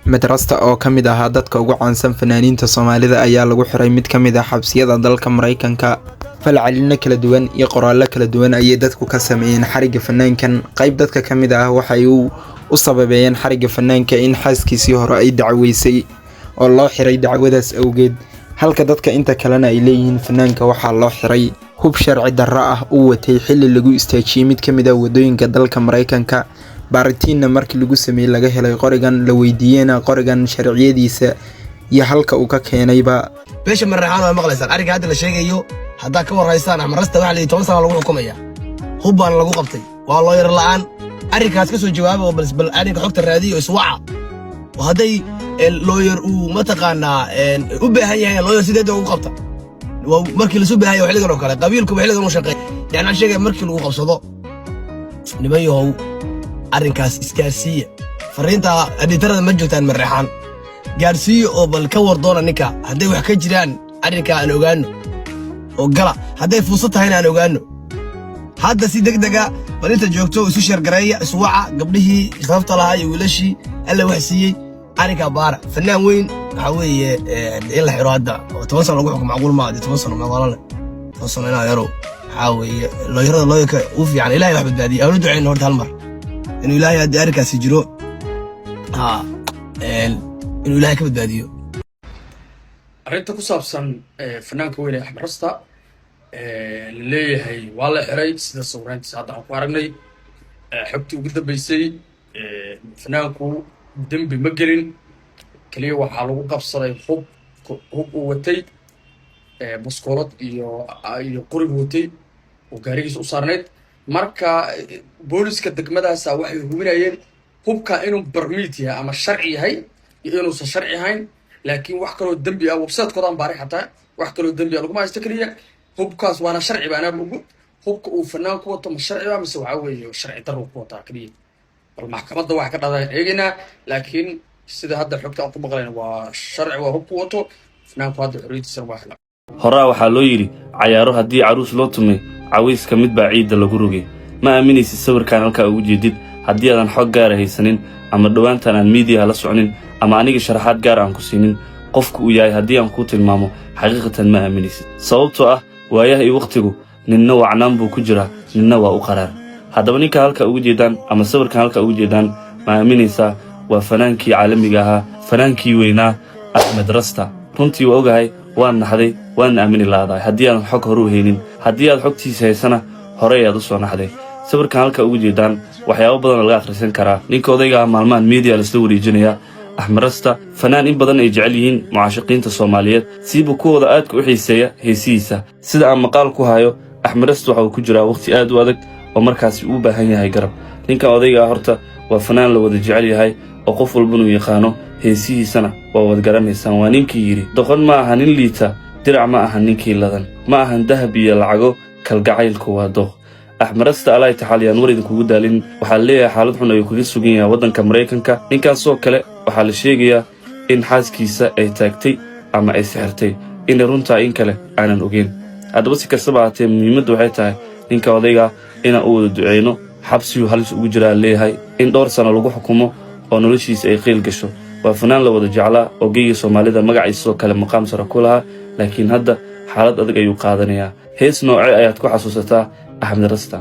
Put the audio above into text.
Madrasta oo ka mid ah dadka ugu caansan fanaaniinta Soomaalida ayaa lagu xiray mid ka mid ah xabsiyada dalka Mareykanka. Falcelinno kala duwan iyo qoraallo kala duwan ayay dadku ka sameeyeen xariga fanaankan. Qayb dadka ka mid ah waxay u sababeeyeen xariga fanaanka in xaaskiisii hore ay dacweysay oo loo xiray dacwadaas awgeed, halka dadka inta kalena ay leeyihiin fanaanka waxaa loo xiray hub sharci darro ah uu watay xilli lagu istaajiyay mid ka mid ah wadooyinka dalka Mareykanka. baaritiinna markii lagu sameeyay laga helay qorigan, la weydiiyayna qorigan sharciyadiisa iyo halka uu ka keenayba. beesha Marraxaan waa maqlaysaan ariga hadda la sheegayo hadda ka waraysaan Axmarasta waxa la 10 sano lagu xukumaya hubbaan lagu qabtay waa loo yar la'aan arigaas ka soo jawaabo bal ariga xogta raadiyo iswaca waday lawyer uu mataqaana u baahan yahay lawyer sideed ugu qabta markii la soo baahan yahay xilligan oo kale qabiilku xilligan uu shaqeeyo yani sheegay markii lagu qabsado nimayow arrinkaas isgaarsiiya fariinta editarada ma joogtaan Marraxaan gaarsiiyo oo bal ka wardoona ninka haday wax ka jiraan arrinka aan ogaano oo gala haday fursad tahay aan ogaano hadda si degdega bal inta joogto isu shargareeya iswaca gabdhihii sababta lahaa iyo wiilashii alla wax siiyay arrinka baara fanaan weyn waxa weeye in la xiro hadda 10 sano lagu xukumo macquul ma 10 sano ma walaal 10 sano inaa yaro waxa weeye looyarka u fiican ilaahay wax badbaadiyo aanu duceeyno horta hal mar إنه إلهي هذا أركا سجرو إنه إلهي كبد باديو أريد كوسابسن فنان كويني أحمرستا اللي هي والله حري سيدا صورين تساعد عن قارني حبتي وقد بيسي فنان كو دم بمجرين كليه وحالو قبصري حب وتي بسكورات iyo qori wotay oo gaarigiisa u saarneed marka booliska degmadaas waxay hubinayeen hubka inuu barmiit yahay ama sharci yahay iyo inuu sharci ahayn laakiin wax kale oo dambi ah website-koodan baaray xataa wax kale oo dambi ah lagu maaysto kaliya hubkaas waana sharci baana ugu hubka uu fanaan ku wato ma sharci ah mise waxa weeye sharci darro ku wataa kaliya bal maxkamadda wax ka dhacday eegina laakiin sida hadda xogta aan ku maqlayna waa sharci waa hubku wato fanaanku hadda xorriyadiisa waa xilaa horaa waxaa loo yiri cayaaro haddii caruus loo tumay cawayska mid baa ciidda lagu rogay ma aaminaysid sawirkan halka ugu jeedid haddii aadan xog gaar ah haysanin ama dhawaantan aan media la soconin ama aniga sharaxaad gaar aan ku siinin qofku uu yahay haddii aan ku tilmaamo xaqiiqatan ma aaminaysid sababtoo ah waayaha iyo waqtigu ninna wacnaan buu ku jiraa ninna waa u qaraar haddaba ninka halka ugu jeedaan ama sawirkan halka ugu jeedaan ma aaminaysaa waa fanaankii caalamiga ahaa fanaankii weynaa Axmed Rasta runtii waa ogahay waan naxday waan aamini laadahay haddii aan xog hore u haynin haddii aad xogtiisa haysana hore ayaad u soo naxday sawirkan halka ugu jeedaan waxyaabo badan laga akhrisan karaa ninka odayga maalmahan media la soo wareejinaya Axmed Rasta fanaan in badan ay jecel yihiin mucaashiqiinta Soomaaliyeed siiba kuwooda aadka u xiiseeya heesiisa sida aan maqaal ku hayo Axmed Rasta waxa uu ku jiraa waqti aad u adag oo markaas uu u baahan yahay garab ninka odayga horta waa fanaan la wada jecel yahay oo qof walba uu yaqaano heesihiisana waa wad garanaysaan waa ninkii yiri doqon ma aha nin liita dirac ma aha ninkii ladan ma ahan dahab iyo lacago kalgacaylku waa dooq Axmed Rasta Allah taxaliyaan warid kugu daalin waxa leeyahay xaalad xun ay kuga sugan yahay wadanka Mareykanka ninkaas oo kale waxa la sheegayaa in xaaskiisa ay taagtay ama ay sixirtay in runta in kale aanan ogeyn haddaba si kastaba ahaatee muhiimaddu waxay tahay ninka odayga ina uu wada duceeyno xabsigu halis ugu jiraa leeyahay in dhowr sano lagu xukumo oo noloshiisa ay qiil gasho waa fanaan la wada jeclaa oo geeyo Soomaalida magaciisa kale maqaam sare ku lahaa laakiin hadda xaalad adag ayuu qaadanayaa hees noocee ayaad ku xasuusataa Axmed Rasta